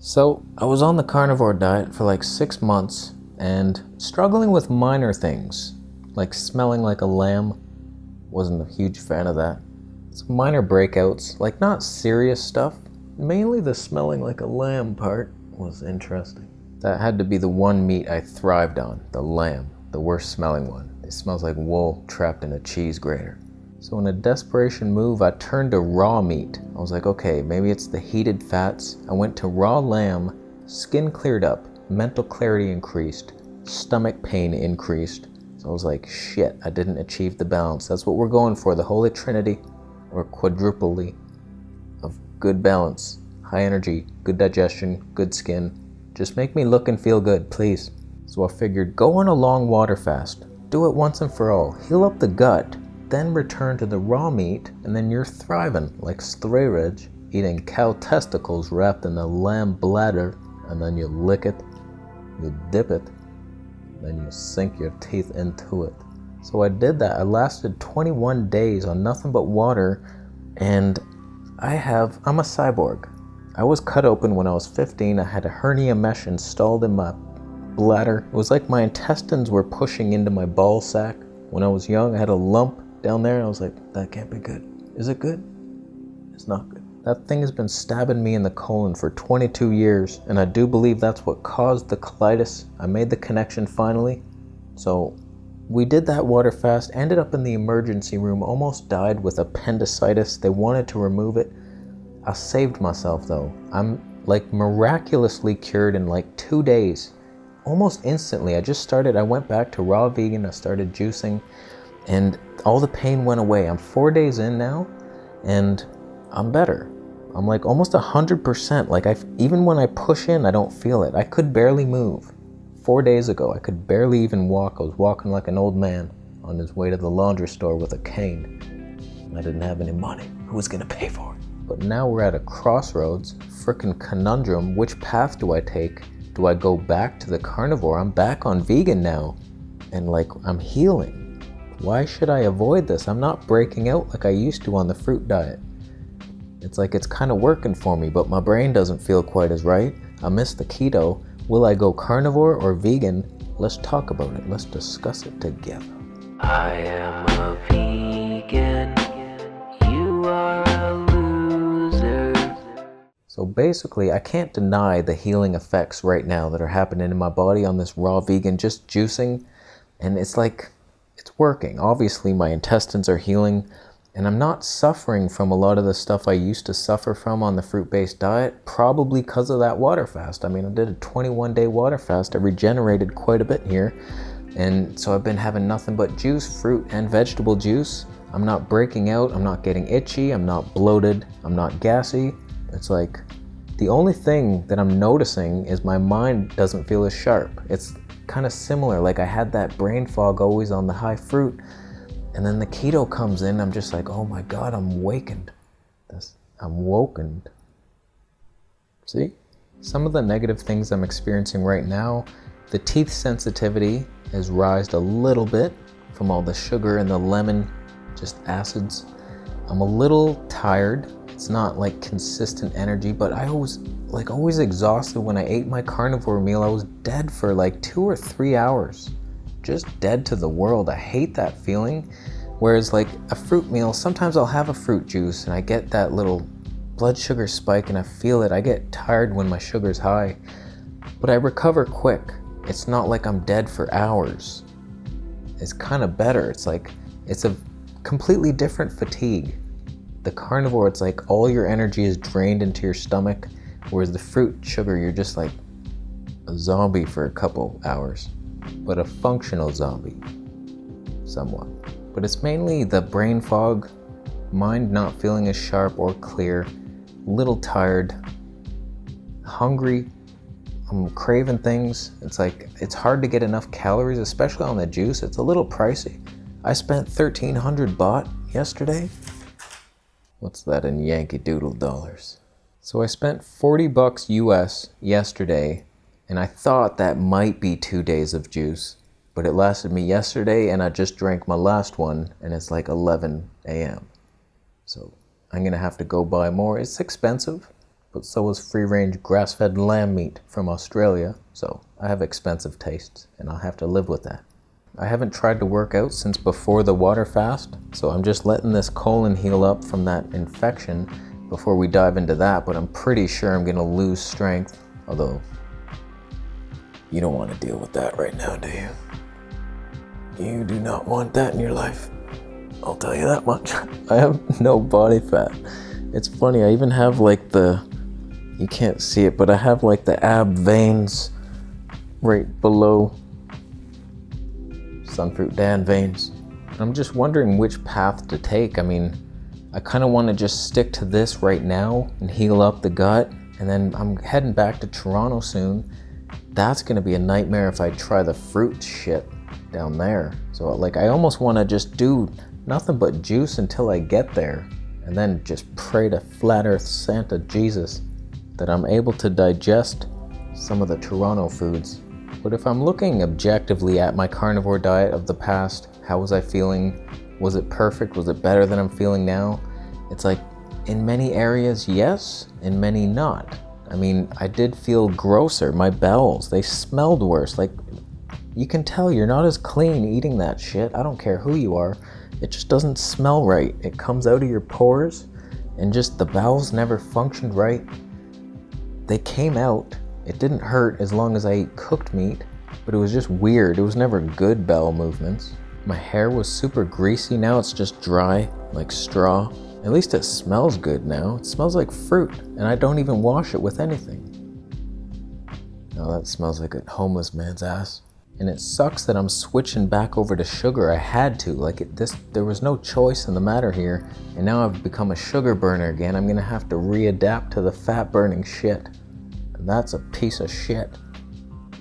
So I was on the carnivore diet for like 6 months and struggling with minor things, like smelling like a lamb. Wasn't a huge fan of that. Some minor breakouts, like not serious stuff. Mainly the smelling like a lamb part was interesting. That had to be the one meat I thrived on, the lamb, the worst smelling one. It smells like wool trapped in a cheese grater. So in a desperation move, I turned to raw meat. I was like, okay, maybe it's the heated fats. I went to raw lamb, skin cleared up, mental clarity increased, stomach pain increased. So I was like, shit, I didn't achieve the balance. That's what we're going for, the holy trinity, or quadruply of good balance, high energy, good digestion, good skin. Just make me look and feel good, please. So I figured, go on a long water fast. Do it once and for all. Heal up the gut. Then return to the raw meat, and then you're thriving like Strayridge, eating cow testicles wrapped in a lamb bladder, and then you lick it, you dip it, then you sink your teeth into it. So I did that. I lasted 21 days on nothing but water, and I'm a cyborg. I was cut open when I was 15. I had a hernia mesh installed in my bladder. It was like my intestines were pushing into my ball sack. When I was young, I had a lump down there, and I was like, that can't be good. Is it good? It's not good. That thing has been stabbing me in the colon for 22 years, and I do believe that's what caused the colitis. I made the connection finally. So we did that water fast, ended up in the emergency room, almost died with appendicitis. They wanted to remove it. I saved myself though. I'm like miraculously cured in like 2 days, almost instantly. I went back to raw vegan. I started juicing, and all the pain went away. I'm 4 days in now, and I'm better. I'm like almost 100%. Like even when I push in, I don't feel it. I could barely move. 4 days ago, I could barely even walk. I was walking like an old man on his way to the laundry store with a cane. I didn't have any money. Who was gonna pay for it? But now we're at a crossroads, frickin' conundrum. Which path do I take? Do I go back to the carnivore? I'm back on vegan now, and like I'm healing. Why should I avoid this? I'm not breaking out like I used to on the fruit diet. It's like it's kind of working for me, but my brain doesn't feel quite as right. I miss the keto. Will I go carnivore or vegan? Let's talk about it. Let's discuss it together. I am a vegan. You are a loser. So basically, I can't deny the healing effects right now that are happening in my body on this raw vegan, just juicing. And it's like, it's working. Obviously, my intestines are healing, and I'm not suffering from a lot of the stuff I used to suffer from on the fruit-based diet, probably because of that water fast. I mean, I did a 21-day water fast. I regenerated quite a bit here, and so I've been having nothing but juice, fruit and vegetable juice. I'm not breaking out. I'm not getting itchy. I'm not bloated. I'm not gassy. It's like the only thing that I'm noticing is my mind doesn't feel as sharp. It's kind of similar, like I had that brain fog always on the high fruit, and then the keto comes in. I'm just like, oh my god, I'm wakened. I'm wokened. See? Some of the negative things I'm experiencing right now, the teeth sensitivity has rised a little bit from all the sugar and the lemon, just acids. I'm a little tired. It's not like consistent energy, but I was like always exhausted. When I ate my carnivore meal, I was dead for like 2 or 3 hours. Just dead to the world. I hate that feeling. Whereas like a fruit meal, sometimes I'll have a fruit juice and I get that little blood sugar spike and I feel it. I get tired when my sugar's high, but I recover quick. It's not like I'm dead for hours. It's kind of better. It's like, it's a completely different fatigue. The carnivore, it's like all your energy is drained into your stomach, whereas the fruit sugar, you're just like a zombie for a couple hours, but a functional zombie, somewhat. But it's mainly the brain fog, mind not feeling as sharp or clear, little tired, hungry, I'm craving things. It's like, it's hard to get enough calories, especially on the juice. It's a little pricey. I spent 1,300 baht yesterday. What's that in Yankee Doodle dollars? So I spent 40 bucks US yesterday, and I thought that might be 2 days of juice, but it lasted me yesterday, and I just drank my last one, and it's like 11 a.m. So I'm gonna have to go buy more. It's expensive, but so is free-range grass-fed lamb meat from Australia, so I have expensive tastes, and I'll have to live with that. I haven't tried to work out since before the water fast, so I'm just letting this colon heal up from that infection before we dive into that, but I'm pretty sure I'm gonna lose strength, although you don't want to deal with that right now, do you? You do not want that in your life. I'll tell you that much. I have no body fat. It's funny, I even have like you can't see it, but I have like the ab veins right below Sunfruit Dan veins. I'm just wondering which path to take. I mean, I kind of want to just stick to this right now and heal up the gut, and then I'm heading back to Toronto soon. That's gonna be a nightmare if I try the fruit shit down there. So like, I almost want to just do nothing but juice until I get there, and then just pray to flat earth Santa Jesus that I'm able to digest some of the Toronto foods. But if I'm looking objectively at my carnivore diet of the past, how was I feeling? Was it perfect? Was it better than I'm feeling now? It's like, in many areas, yes, in many not. I mean, I did feel grosser. My bowels, they smelled worse. Like, you can tell you're not as clean eating that shit. I don't care who you are. It just doesn't smell right. It comes out of your pores, and just the bowels never functioned right. They came out. It didn't hurt as long as I ate cooked meat, but it was just weird. It was never good bowel movements. My hair was super greasy. Now it's just dry, like straw. At least it smells good now. It smells like fruit, and I don't even wash it with anything. Now that smells like a homeless man's ass. And it sucks that I'm switching back over to sugar. I had to, there was no choice in the matter here, and now I've become a sugar burner again. I'm gonna have to readapt to the fat burning shit. And that's a piece of shit.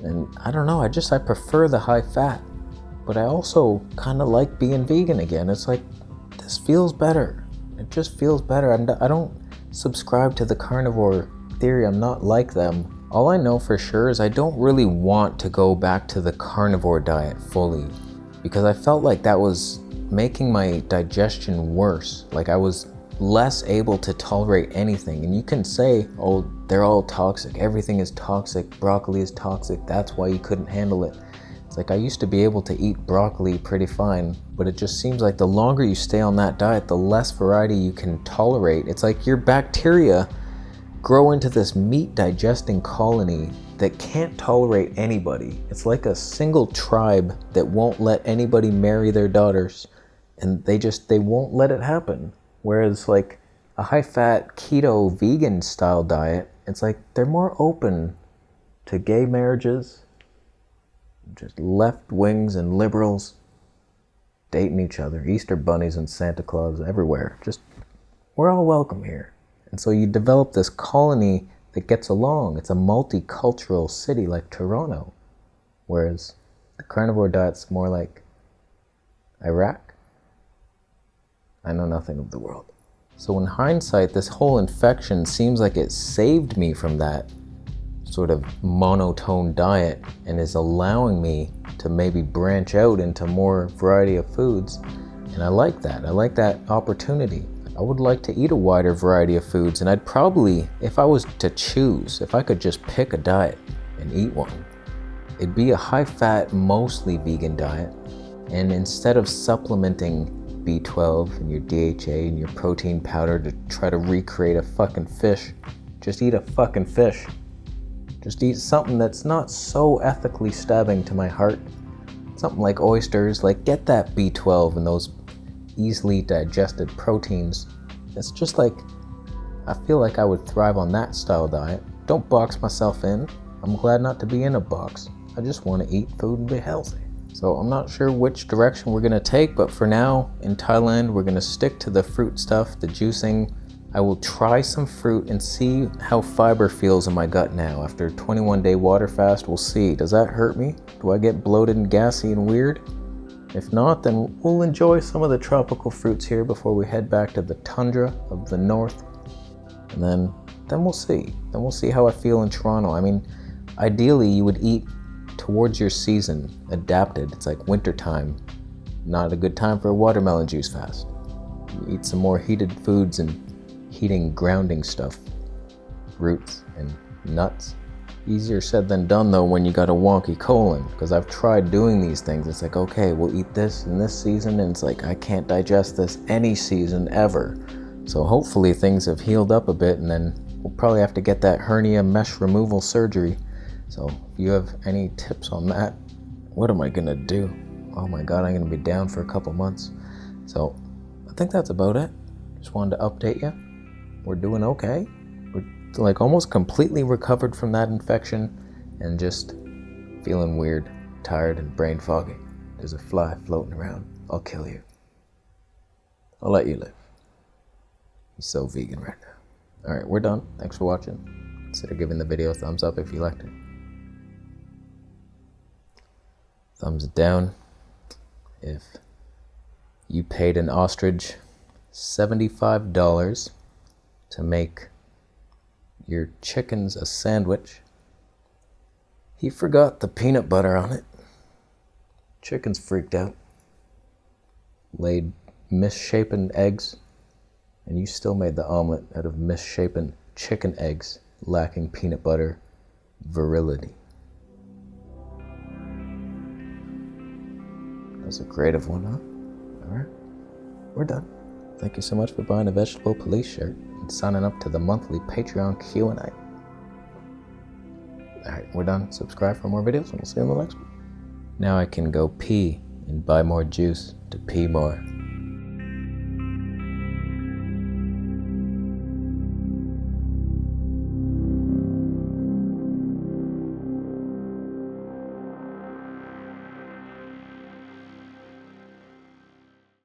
And I don't know, I prefer the high fat, but I also kind of like being vegan again. It's like, this feels better. It just feels better. I don't subscribe to the carnivore theory. I'm not like them. All I know for sure is I don't really want to go back to the carnivore diet fully, because I felt like that was making my digestion worse. Like, I was less able to tolerate anything. And you can say, oh, they're all toxic. Everything is toxic. Broccoli is toxic. That's why you couldn't handle it. It's like, I used to be able to eat broccoli pretty fine, but it just seems like the longer you stay on that diet, the less variety you can tolerate. It's like your bacteria grow into this meat digesting colony that can't tolerate anybody. It's like a single tribe that won't let anybody marry their daughters, and they won't let it happen. Whereas like a high fat keto vegan style diet, it's like they're more open to gay marriages, just left wings and liberals dating each other, Easter bunnies and Santa Claus everywhere. Just, we're all welcome here. And so you develop this colony that gets along. It's a multicultural city like Toronto, whereas the carnivore diet's more like Iraq. I know nothing of the world. So in hindsight, this whole infection seems like it saved me from that sort of monotone diet and is allowing me to maybe branch out into more variety of foods. And I like that. I like that opportunity. I would like to eat a wider variety of foods, and I'd probably, if I was to choose, if I could just pick a diet and eat one, it'd be a high-fat, mostly vegan diet. And instead of supplementing B12 and your DHA and your protein powder to try to recreate a fucking fish, just eat a fucking fish. Just eat something that's not so ethically stabbing to my heart. Something like oysters, like get that B12 and those easily digested proteins. It's just like, I feel like I would thrive on that style diet. Don't box myself in. I'm glad not to be in a box. I just want to eat food and be healthy. So I'm not sure which direction we're gonna take, but for now, in Thailand, we're gonna stick to the fruit stuff, the juicing. I will try some fruit and see how fiber feels in my gut now. After a 21-day water fast, we'll see. Does that hurt me? Do I get bloated and gassy and weird? If not, then we'll enjoy some of the tropical fruits here before we head back to the tundra of the north. And then we'll see. Then we'll see how I feel in Toronto. I mean, ideally you would eat towards your season, adapted. It's like wintertime. Not a good time for a watermelon juice fast. You eat some more heated foods and heating grounding stuff. roots and nuts. Easier said than done though when you got a wonky colon, because I've tried doing these things. It's like, okay, we'll eat this in this season, and it's like, I can't digest this any season ever. So hopefully things have healed up a bit, and then we'll probably have to get that hernia mesh removal surgery. So if you have any tips on that, what am I gonna do? Oh my God, I'm gonna be down for a couple months. So I think that's about it. Just wanted to update you. We're doing okay. We're like almost completely recovered from that infection and just feeling weird, tired, and brain foggy. There's a fly floating around. I'll kill you. I'll let you live. He's so vegan right now. Alright, we're done. Thanks for watching. Consider giving the video a thumbs up if you liked it. Thumbs down if you paid an ostrich $75 to make your chickens a sandwich. He forgot the peanut butter on it. Chickens freaked out. Laid misshapen eggs, and you still made the omelet out of misshapen chicken eggs lacking peanut butter virility. That was a creative one, huh? Alright, we're done. Thank you so much for buying a Vegetable Police shirt and signing up to the monthly Patreon Q&A. Alright, we're done. Subscribe for more videos, and we'll see you in the next one. Now I can go pee and buy more juice to pee more.